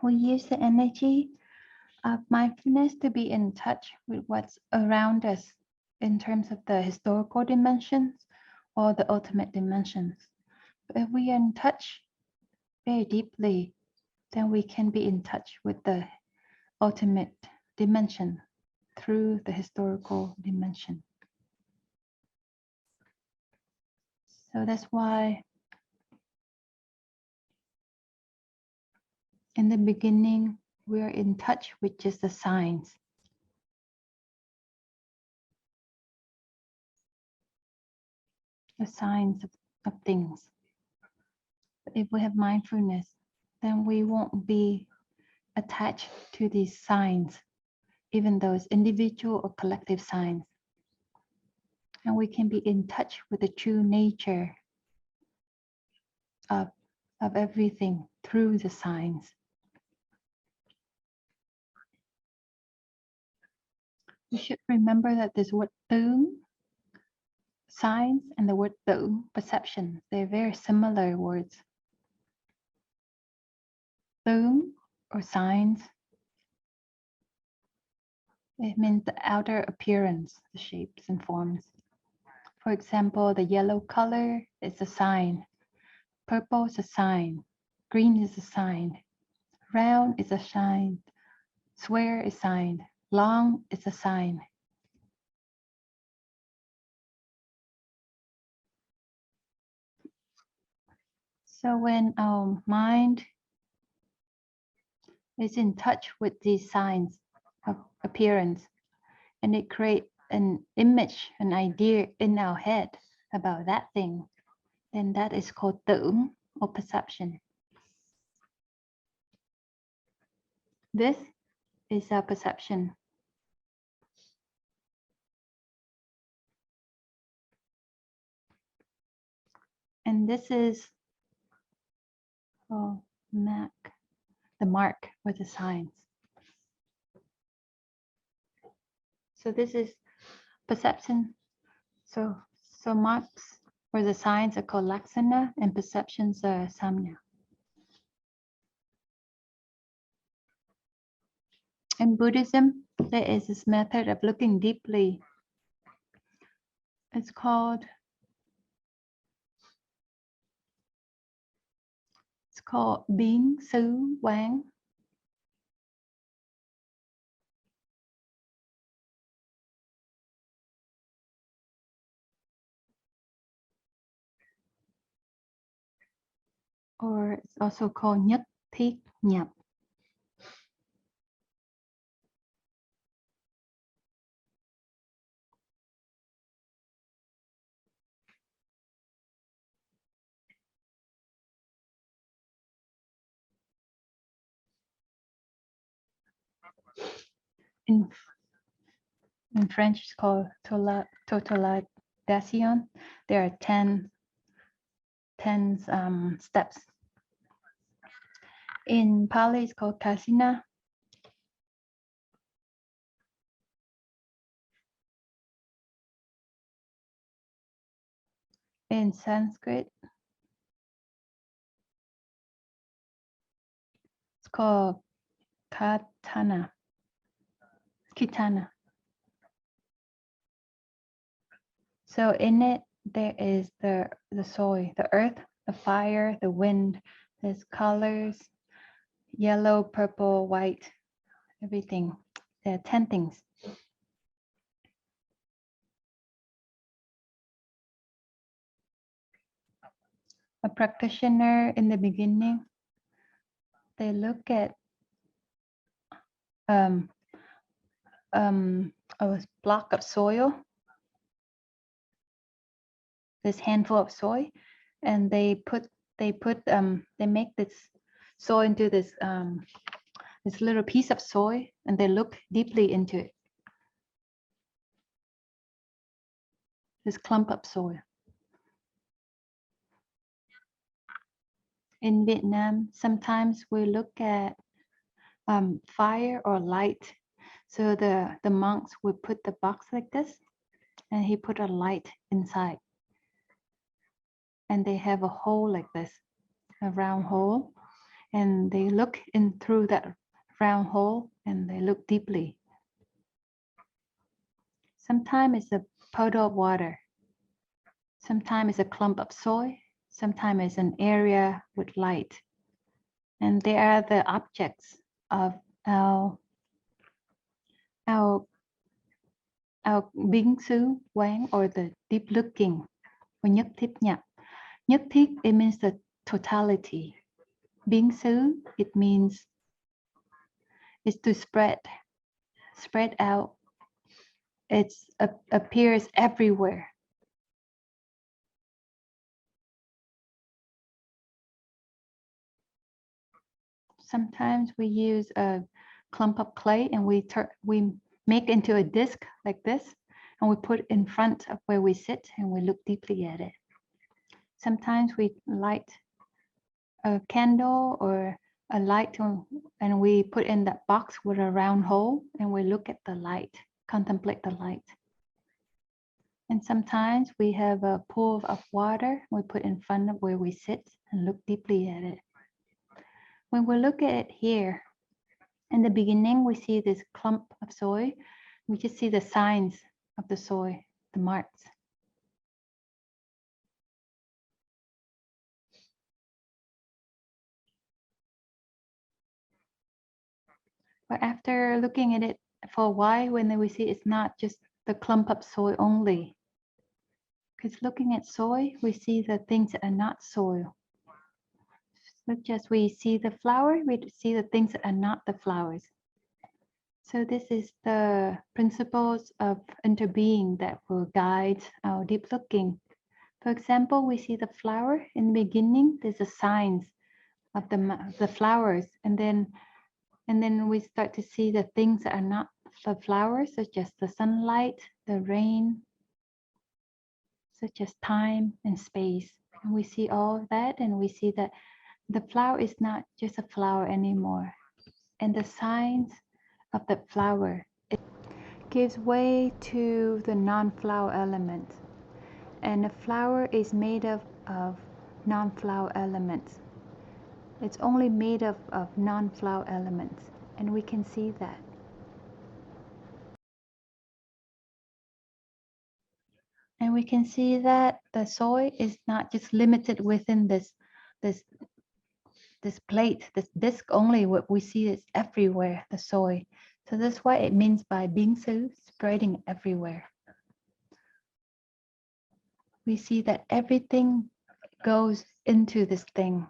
We use the energy of mindfulness to be in touch with what's around us in terms of the historical dimensions or the ultimate dimensions. But if we are in touch very deeply, then we can be in touch with the ultimate dimension through the historical dimension. So that's why in the beginning, we're in touch with just the signs. The signs of things. But if we have mindfulness, then we won't be attached to these signs, even those individual or collective signs. And we can be in touch with the true nature of everything through the signs. We should remember that this word tướng, signs, and the word tưởng, perception, they're very similar words. Tướng or signs, it means the outer appearance, the shapes and forms. For example, the yellow color is a sign, purple is a sign, green is a sign, round is a sign, square is a sign, long is a sign. So when our mind is in touch with these signs of appearance, and it creates an image, an idea in our head about that thing, then that is called tưởng or perception. This is our perception. And this is the mark or the signs. So this is perception. So marks or the signs are called lakṣaṇa and perceptions are saṃjñā. In Buddhism, there is this method of looking deeply. It's called biến, xứ, quán. Or it's also called nhất, thiết, nhập. In French, it's called totalization. There are 10 steps. In Pali, it's called kasina. In Sanskrit, it's called kitana. So in it, there is the soil, the earth, the fire, the wind. There's colors, yellow, purple, white, everything. There are 10 things. A practitioner in the beginning, they look at a block of soil, this handful of soil, and they make this soil into this this little piece of soil, and they look deeply into it. This clump of soil. In Vietnam, sometimes we look at fire or light. So the monks would put the box like this, and he put a light inside. And they have a hole like this, a round hole. and they look in through that round hole and they look deeply. Sometimes it's a puddle of water. Sometimes it's a clump of soil. Sometimes it's an area with light. And they are the objects of our biến xứ, quán, or the deep looking, or nhất, thiết, nhập. Nhất thiết, it means the totality. Biến xứ, it means is to spread out. It appears everywhere. Sometimes we use a clump of clay and we make into a disc like this, and we put in front of where we sit and we look deeply at it. Sometimes we light a candle or a light and we put in that box with a round hole and we look at the light, contemplate the light. And sometimes we have a pool of water we put in front of where we sit and look deeply at it. When we look at it here, in the beginning, we see this clump of soil. We just see the signs of the soil, the marks. But after looking at it for a while, when we see it's not just the clump of soil only. Because looking at soil, we see the things that are not soil. Such as we see the flower, we see the things that are not the flowers. So this is the principles of interbeing that will guide our deep looking. For example, we see the flower in the beginning. There's the signs of the flowers, and then we start to see the things that are not the flowers, such as the sunlight, the rain, such as time and space. And we see all that, and we see that the flower is not just a flower anymore. And the signs of the flower, it gives way to the non-flower element. And the flower is made of non-flower elements. It's only made of non-flower elements. And we can see that. And we can see that the soil is not just limited within this plate, this disc only. What we see is everywhere, the soil. So that's why it means by biến xứ, spreading everywhere. We see that everything goes into this thing.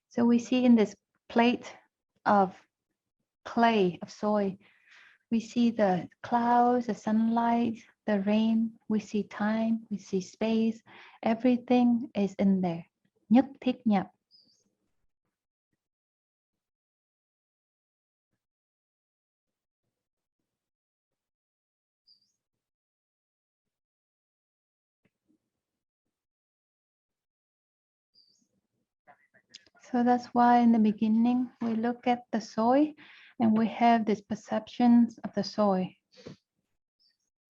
So we see in this plate of clay, of soil, we see the clouds, the sunlight, the rain, we see time, we see space, everything is in there. Nhất, thiết, nhập. So that's why in the beginning, we look at the soil and we have these perceptions of the soil.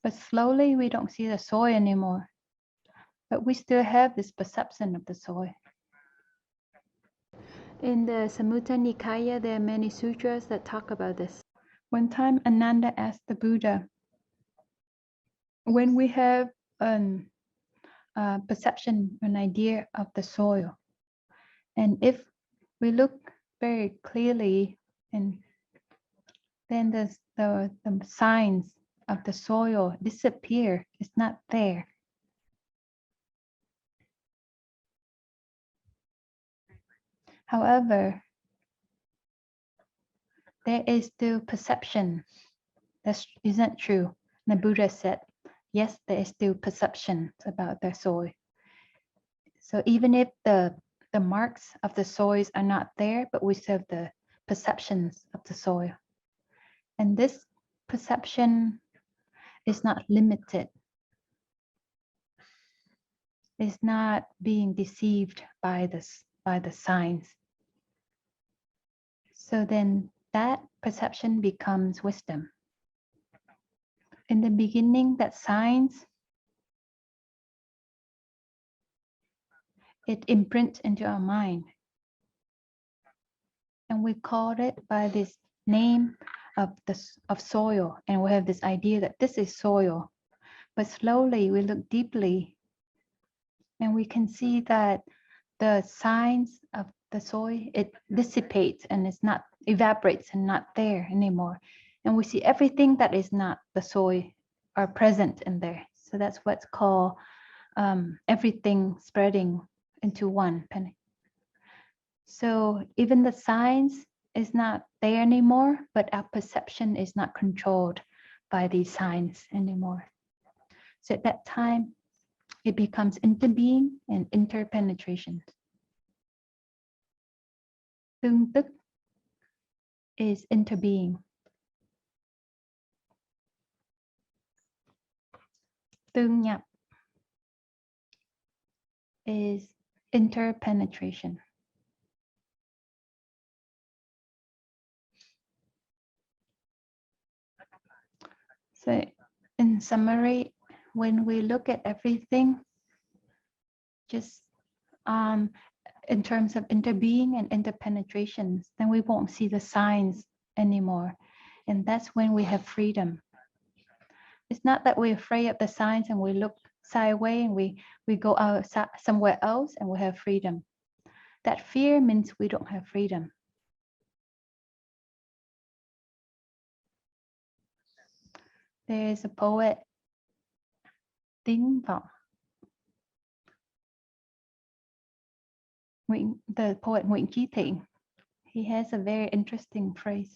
But slowly we don't see the soil anymore. But we still have this perception of the soil. In the Samyutta Nikaya, there are many sutras that talk about this. One time Ananda asked the Buddha, when we have a perception, an idea of the soil, and if we look very clearly, and then the signs of the soil disappear, it's not there. However, there is still perception. That isn't true. The Buddha said, yes, there is still perception about the soil. So even if the marks of the soils are not there, but we still have the perceptions of the soil. And this perception is not limited. It's not being deceived by the signs. So then that perception becomes wisdom. In the beginning, that signs, it imprints into our mind. and we called it by this name of soil, and we have this idea that this is soil. But slowly we look deeply, and we can see that the signs of the soil, it dissipates and it's not, evaporates and not there anymore. And we see everything that is not the soil are present in there. So that's what's called everything spreading into one. So even the signs is not there anymore, but our perception is not controlled by these signs anymore. So at that time, it becomes interbeing and interpenetration. Tương tức is interbeing. Tương nhập is interpenetration. So in summary, when we look at everything, just in terms of interbeing and interpenetration, then we won't see the signs anymore. And that's when we have freedom. It's not that we're afraid of the signs and we look sideways and we go out somewhere else and we have freedom. That fear means we don't have freedom. There is a poet, Tiếng Vọng. The poet Nguyễn Chí Thiện, he has a very interesting phrase.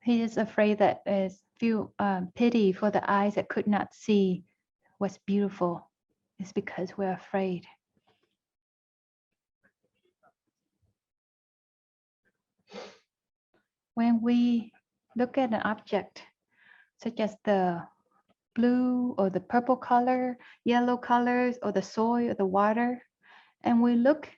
He is afraid that is feel pity for the eyes that could not see what's beautiful. It's because we're afraid. When we look at an object, such as the blue or the purple color, yellow colors, or the soil or the water, and we look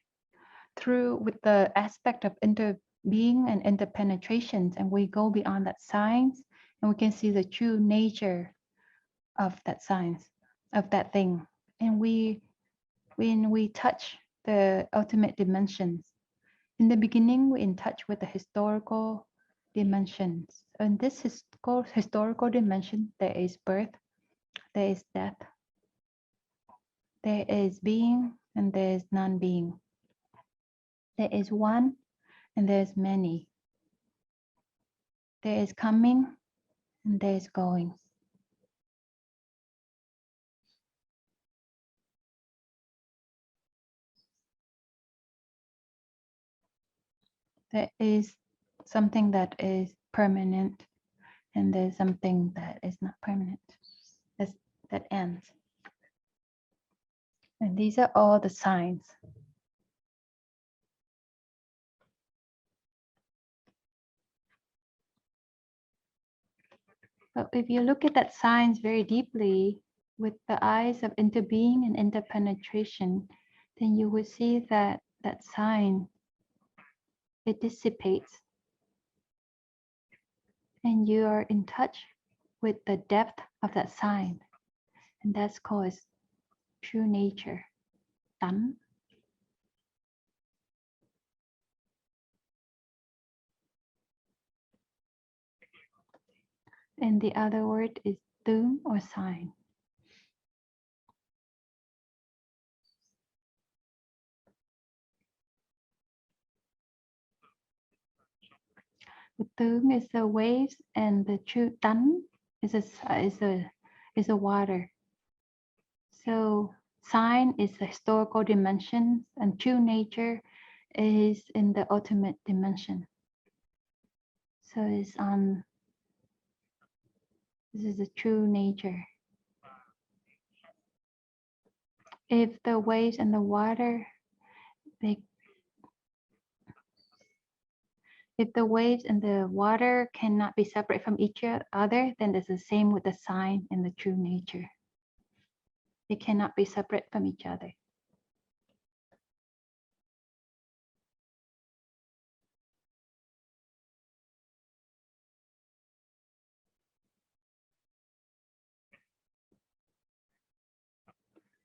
through with the aspect of interbeing and interpenetrations, and we go beyond that science, and we can see the true nature of that science, of that thing. And when we touch the ultimate dimensions, in the beginning, we're in touch with the historical dimensions. And this historical dimension, there is birth, there is death, there is being, and there is non-being. There is one, and there is many. There is coming, and there is going. There is something that is permanent, and there's something that is not permanent, that ends. And these are all the signs. But if you look at that signs very deeply with the eyes of interbeing and interpenetration, then you will see that that sign, it dissipates. And you are in touch with the depth of that sign. And that's called true nature, tánh. And the other word is tướng or sign. The tướng is the waves, and the true tánh is a water. So sign is the historical dimension, and true nature is in the ultimate dimension. So it's this is the true nature. If the waves and the water, if the waves and the water cannot be separate from each other, then it's the same with the sign and the true nature. They cannot be separate from each other.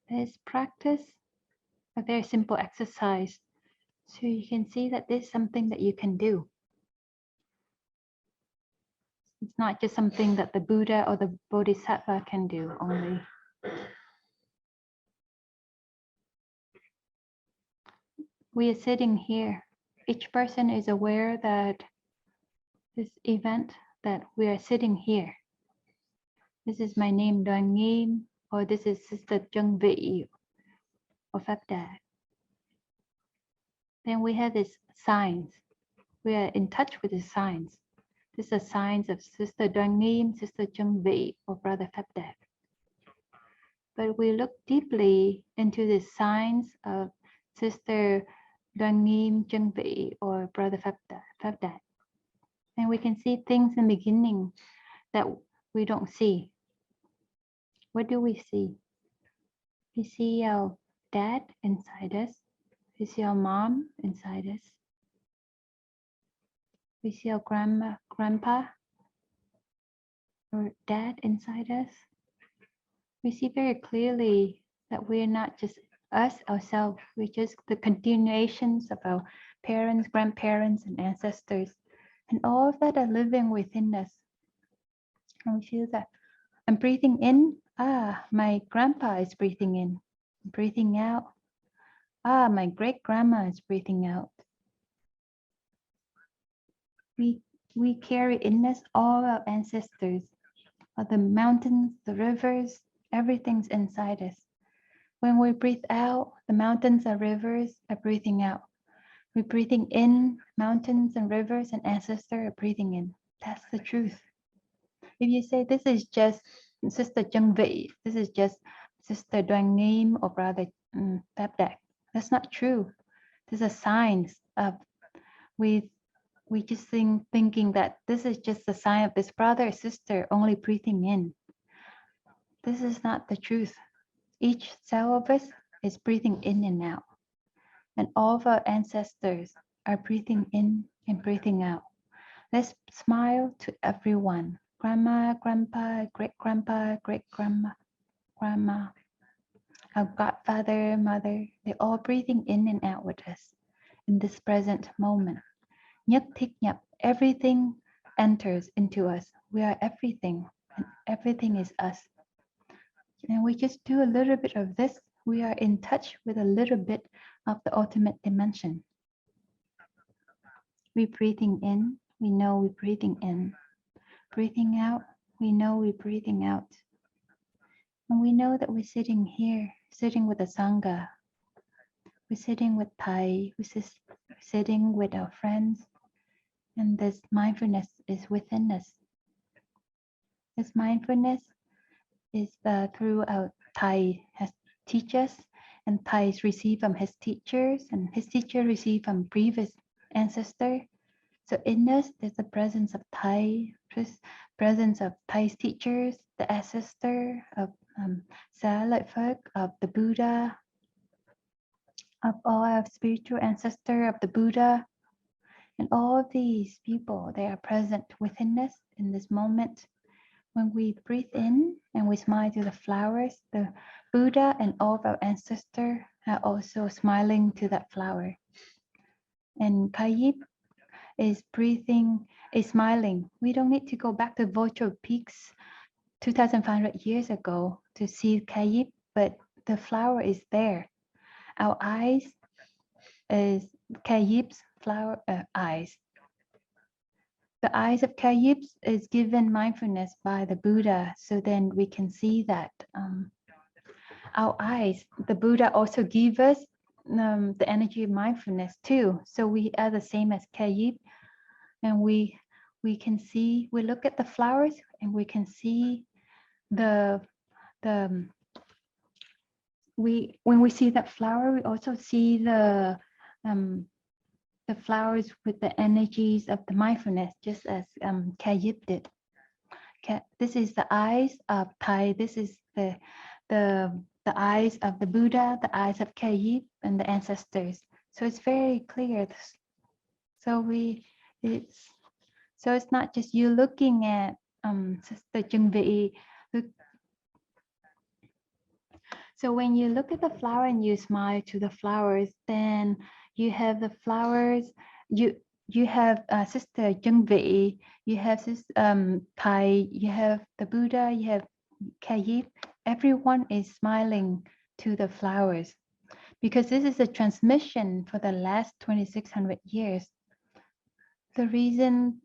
This practice a very simple exercise. So you can see that this is something that you can do. It's not just something that the Buddha or the Bodhisattva can do only. We are sitting here. Each person is aware that this event that we are sitting here. This is my name, Đoàn Nghiêm, or this is Sister Chân Vị or Pháp Đạt. Then we have these signs. We are in touch with the signs. These are signs of Sister Đoàn Nghiêm, Sister Chân Vị, or Brother Pháp Đạt. But we look deeply into the signs of Sister Đoàn Nghiêm, Chân Vị, or Brother Pháp Đạt. And we can see things in the beginning that we don't see. What do we see? We see our dad inside us. We see our mom inside us. We see our grandpa, or dad inside us. We see very clearly that we're not just us, ourselves. We're just the continuations of our parents, grandparents, and ancestors. And all of that are living within us. And we feel that I'm breathing in. My grandpa is breathing in. I'm breathing out. My great-grandma is breathing out. We carry in us all our ancestors, the mountains, the rivers, everything's inside us. When we breathe out, the mountains and rivers are breathing out. We're breathing in, mountains and rivers and ancestors are breathing in. That's the truth. If you say this is just Sister Chân Vị, this is just Sister Đoàn Nghiêm or Brother Pháp Đạt, that's not true. These are signs of we just thinking that this is just a sign of this brother or sister only breathing in. This is not the truth. Each cell of us is breathing in and out. And all of our ancestors are breathing in and breathing out. Let's smile to everyone. Grandma, grandpa, great-grandpa, great-grandma, grandma, our godfather, mother, they're all breathing in and out with us in this present moment. Nhất, thiết, nhập, everything enters into us. We are everything, and everything is us. And we just do a little bit of this. We are in touch with a little bit of the ultimate dimension. We're breathing in, we know we're breathing in. Breathing out, we know we're breathing out. And we know that we're sitting here, sitting with the Sangha. We're sitting with Thay, we're sitting with our friends. And this mindfulness is within us. This mindfulness is through our Thay has teach us, and Thay's receive from his teachers, and his teacher received from previous ancestor. So in us, there's the presence of Thay, presence of Thay's teachers, the ancestor of Xá Lợi Phất, of the Buddha, of all our spiritual ancestor of the Buddha. And all of these people, they are present within us in this moment. When we breathe in and we smile to the flowers, the Buddha and all of our ancestors are also smiling to that flower. And Kayip is breathing, is smiling. We don't need to go back to virtual peaks 2,500 years ago to see Kayip, but the flower is there. Our eyes is Kayip's flower eyes. The eyes of Kayip is given mindfulness by the Buddha, so then we can see that our eyes, the Buddha also give us the energy of mindfulness too. So we are the same as Kayip, and we can see, we look at the flowers and we can see when we see that flower, we also see the flowers with the energies of the mindfulness, just as Kayip did. This is the eyes of Thay. This is the eyes of the Buddha, the eyes of Kayip, and the ancestors. So it's very clear. So it's not just you looking at Sister Chân Vị. So when you look at the flower and you smile to the flowers, then you have the flowers. You have Sister Chân Vị, you have Thay, you have the Buddha, you have Kayip. Everyone is smiling to the flowers because this is a transmission for the last 2,600 years. The reason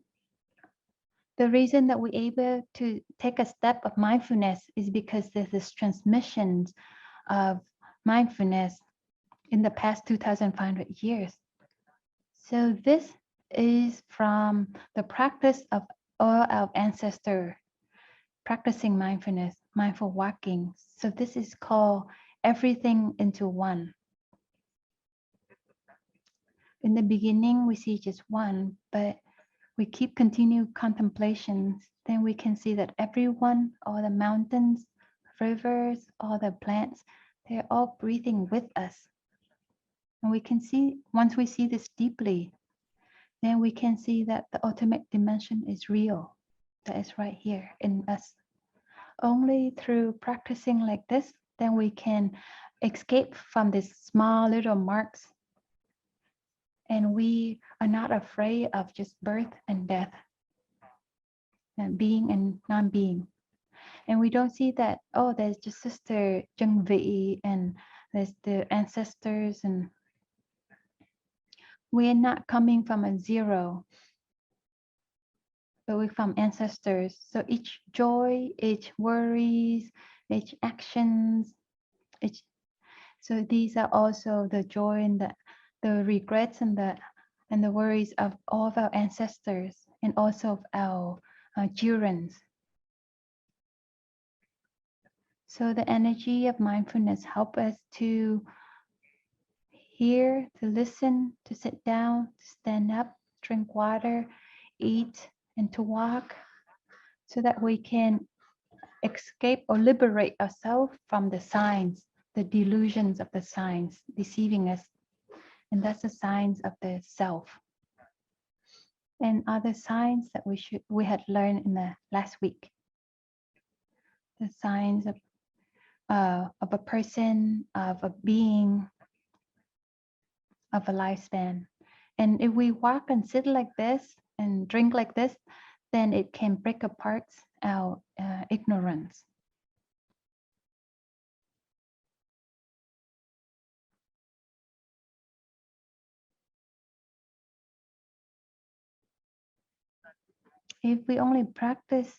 that we're able to take a step of mindfulness is because there's this transmission of mindfulness in the past 2,500 years. So this is from the practice of all our ancestors practicing mindfulness, mindful walking. So this is called everything into one. In the beginning, we see just one, but we keep continued contemplations, then we can see that everyone, all the mountains, rivers, all the plants, they're all breathing with us. And we can see, once we see this deeply, then we can see that the ultimate dimension is real, that is right here in us. Only through practicing like this, then we can escape from these small little marks. And we are not afraid of just birth and death, and being and non-being. And we don't see that, oh, there's just Sister Chân Vị and there's the ancestors, and we're not coming from a zero, but we're from ancestors. So each joy, each worries, each actions, so these are also the joy and the regrets and the worries of all of our ancestors and also of our children. So the energy of mindfulness help us to hear, to listen, to sit down, to stand up, drink water, eat, and to walk, so that we can escape or liberate ourselves from the signs, the delusions of the signs deceiving us. And that's the signs of the self. And other signs that we had learned in the last week. The signs of a person, of a being, of a lifespan. And if we walk and sit like this and drink like this, then it can break apart our ignorance. If we only practice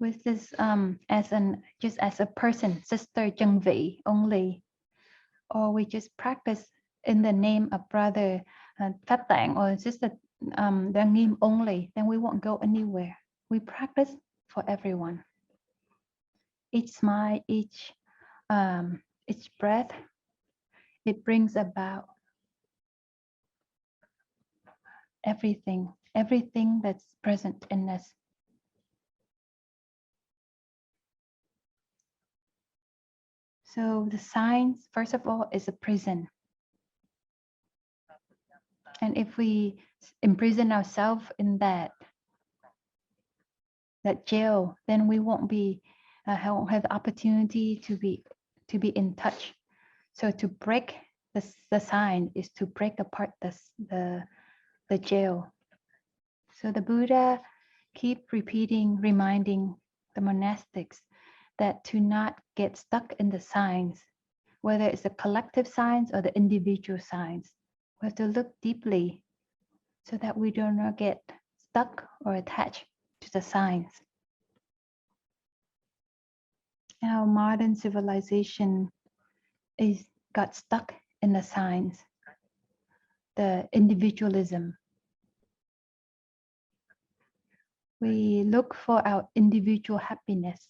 with this just as a person, Sister Chân Vị only, or we just practice in the name of Brother Pháp Tạng or Sister Đa Nghiêm only, then we won't go anywhere. We practice for everyone. Each smile, each breath, it brings about everything that's present in us. So the signs, first of all, is a prison. And if we imprison ourselves in that jail, then we won't have the opportunity to be in touch. So to break the sign is to break apart the jail. So the Buddha keep reminding the monastics that to not get stuck in the signs, whether it's the collective signs or the individual signs. We have to look deeply so that we do not get stuck or attached to the signs. Our modern civilization got stuck in the signs, the individualism. We look for our individual happiness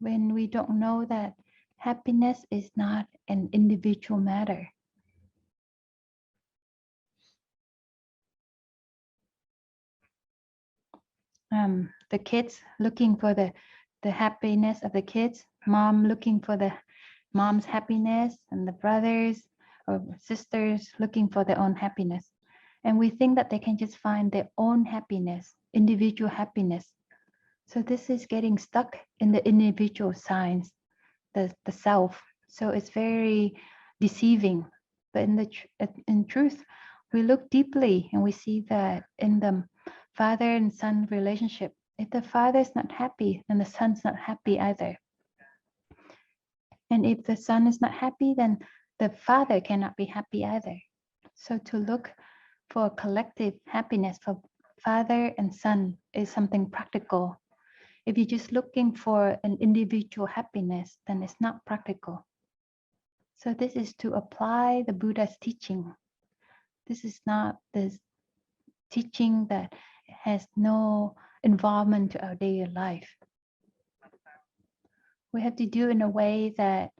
when we don't know that happiness is not an individual matter. The kids looking for the happiness of the kids, mom looking for the mom's happiness, and the brothers or sisters looking for their own happiness. And we think that they can just find their own happiness, individual happiness. So this is getting stuck in the individual signs, the self. So it's very deceiving. But in truth, we look deeply and we see that in the father and son relationship, if the father is not happy, then the son's not happy either. And if the son is not happy, then the father cannot be happy either. So to look for collective happiness for father and son is something practical. If you're just looking for an individual happiness, then it's not practical. So this is to apply the Buddha's teaching. This is not this teaching that has no involvement to our daily life. We have to do in a way that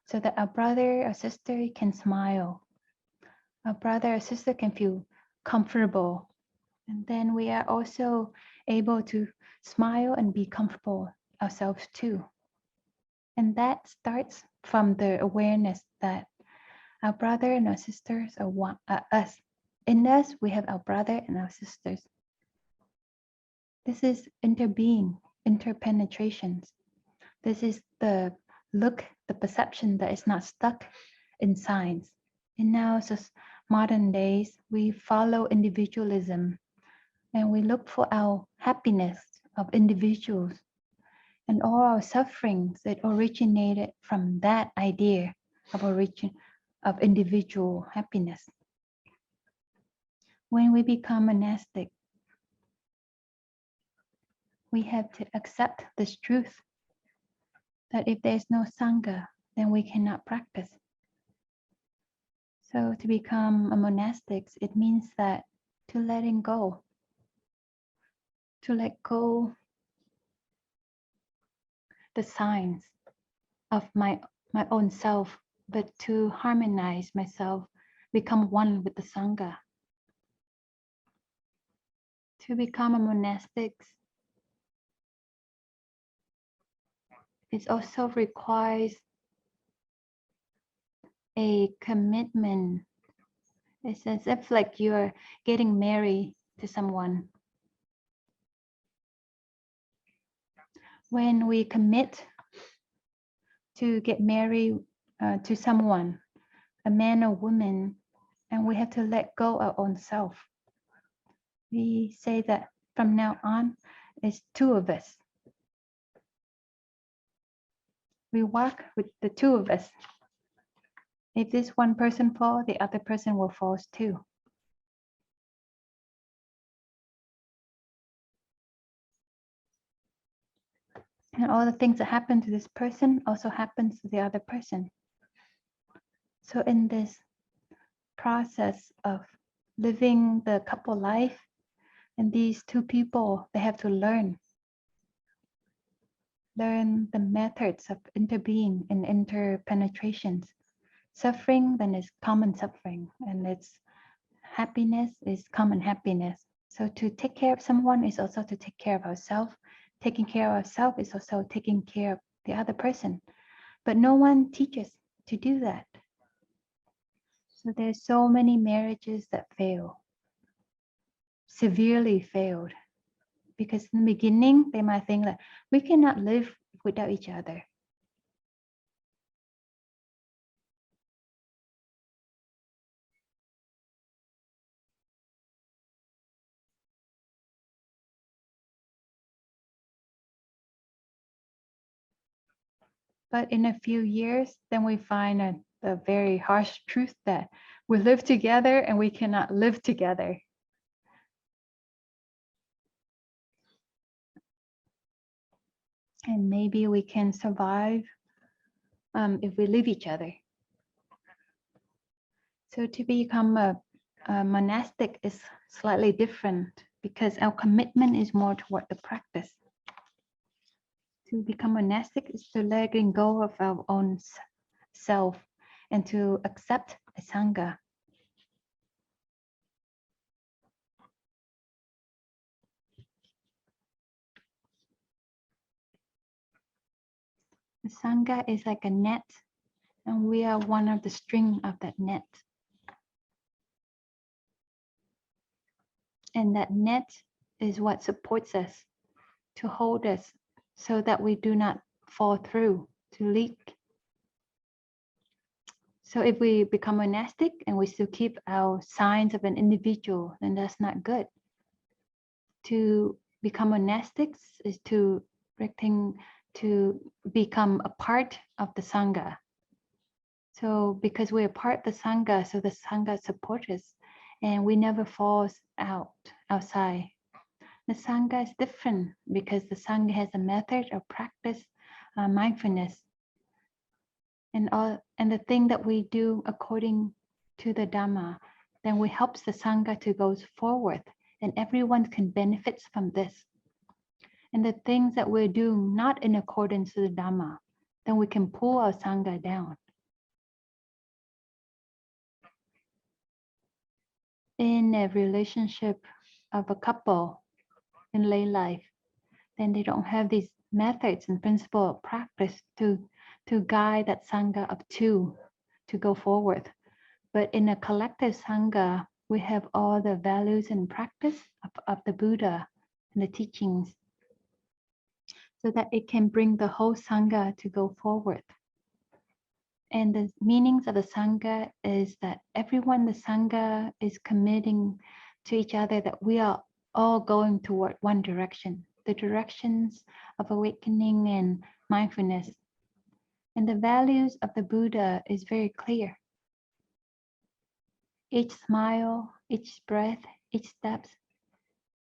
so that our brother or sister can smile. Our brother or sister can feel comfortable. And then we are also able to smile and be comfortable ourselves too. And that starts from the awareness that our brother and our sisters are us. In us, we have our brother and our sisters. This is interbeing, interpenetrations. This is the look, the perception that is not stuck in signs. In now, modern days, we follow individualism and we look for our happiness of individuals. And all our sufferings that originated from that idea of individual happiness. When we become monastic, we have to accept this truth that if there's no Sangha, then we cannot practice. So to become a monastic, it means that to letting go, to let go the signs of my own self, but to harmonize myself, become one with the Sangha. To become a monastic, it also requires a commitment. It's as if like you're getting married to someone. When we commit to get married to someone, a man or woman, and we have to let go our own self. We say that from now on, it's two of us. We walk with the two of us. If this one person falls, the other person will fall too. And all the things that happen to this person also happens to the other person. So in this process of living the couple life, and these two people, they have to learn the methods of interbeing and interpenetrations. Suffering then is common suffering, and its happiness is common happiness. So to take care of someone is also to take care of ourselves. Taking care of ourselves is also taking care of the other person. But no one teaches to do that. So there's so many marriages that fail, severely failed. Because in the beginning, they might think that we cannot live without each other. But in a few years, then we find a very harsh truth that we live together and we cannot live together. And maybe we can survive if we leave each other. So to become a monastic is slightly different because our commitment is more toward the practice. To become monastic is to letting go of our own self and to accept a Sangha. The Sangha is like a net, and we are one of the string of that net. And that net is what supports us to hold us so that we do not fall through, to leak. So if we become monastic and we still keep our signs of an individual, then that's not good. To become monastics is to become a part of the Sangha. So because we're part of the Sangha, so the Sangha supports us and we never fall outside. The Sangha is different because the Sangha has a method of practice, mindfulness. And the thing that we do according to the Dhamma, then we help the Sangha to go forward and everyone can benefit from this. And the things that we're doing not in accordance to the Dhamma, then we can pull our Sangha down. In a relationship of a couple in lay life, then they don't have these methods and principle of practice to guide that Sangha of two to go forward. But in a collective Sangha, we have all the values and practice of the Buddha and the teachings so that it can bring the whole Sangha to go forward. And the meanings of the Sangha is that everyone in the Sangha is committing to each other that we are all going toward one direction, the directions of awakening and mindfulness. And the values of the Buddha is very clear. Each smile, each breath, each step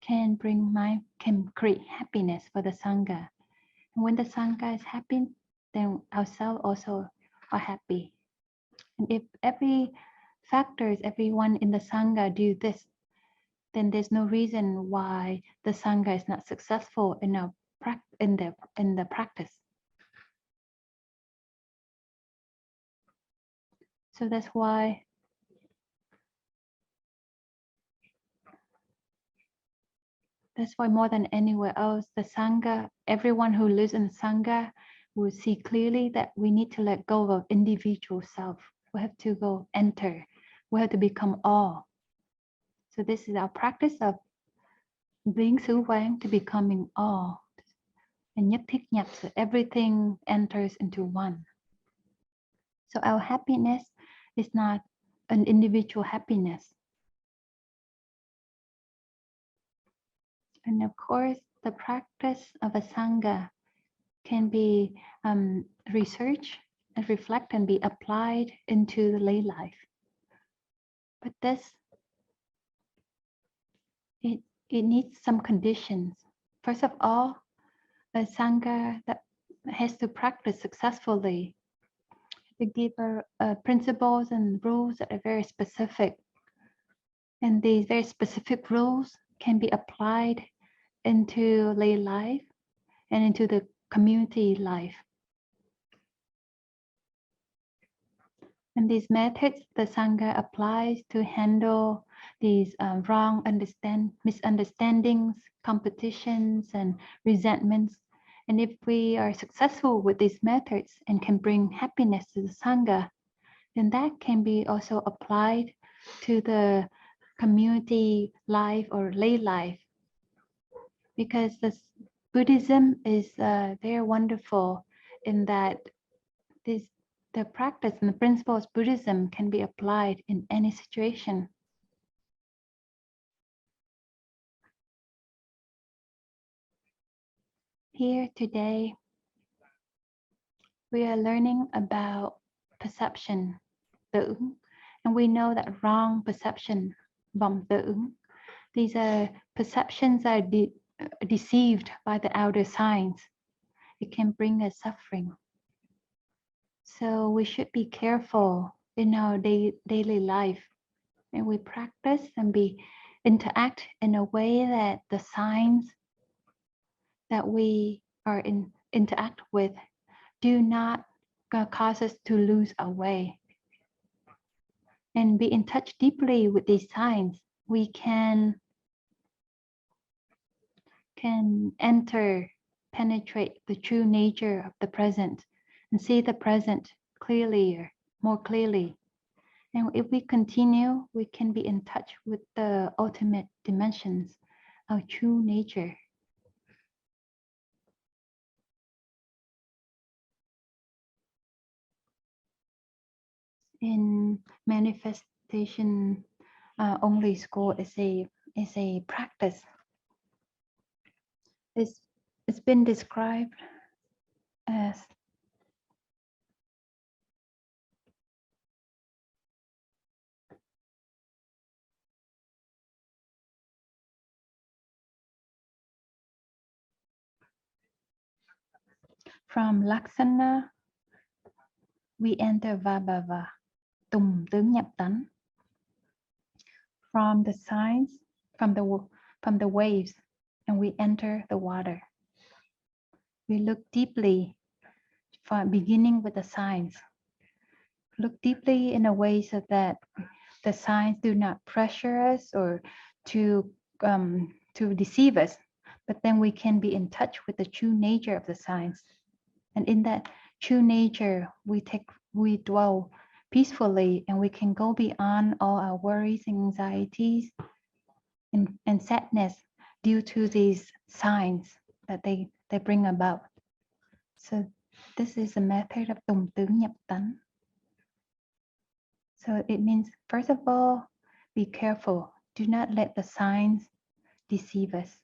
can create happiness for the Sangha. And when the Sangha is happy, then ourselves also are happy. And if everyone in the Sangha do this, then there's no reason why the Sangha is not successful in the practice. So that's why more than anywhere else, the Sangha, everyone who lives in the Sangha will see clearly that we need to let go of individual self. We have to go enter. We have to become all. So this is our practice of being xứ quán to becoming all. And nhất, thiết, nhập, so everything enters into one. So our happiness is not an individual happiness. And of course, the practice of a Sangha can be researched and reflect and be applied into the lay life. But it needs some conditions. First of all, a Sangha that has to practice successfully to give principles and rules that are very specific. And these very specific rules can be applied into lay life and into the community life. And these methods the Sangha applies to handle these wrong misunderstandings, competitions, and resentments. And if we are successful with these methods and can bring happiness to the Sangha, then that can be also applied to the community life or lay life. Because Buddhism is very wonderful in that the practice and the principles of Buddhism can be applied in any situation. Here today, we are learning about perception, tưởng, and we know that wrong perception, vọng tưởng, these are perceptions are deceived by the outer signs. It can bring us suffering. So we should be careful in our daily life, and we practice and interact in a way that the signs that we are interact with do not cause us to lose our way. And be in touch deeply with these signs, we can penetrate the true nature of the present and see the present clearly, more clearly. And if we continue, we can be in touch with the ultimate dimensions of true nature. in manifestation only school is a practice. It's been described as from lakṣaṇa we enter vibhava, tùng tướng nhập tánh. From the signs, from the waves, and we enter the water. We look deeply, from beginning with the signs. Look deeply in a way so that the signs do not pressure us or to deceive us, but then we can be in touch with the true nature of the signs. And in that true nature, we dwell peacefully, and we can go beyond all our worries and anxieties and sadness due to these signs that they bring about. So this is a method of tùng tướng nhập tánh. So it means, first of all, be careful. Do not let the signs deceive us.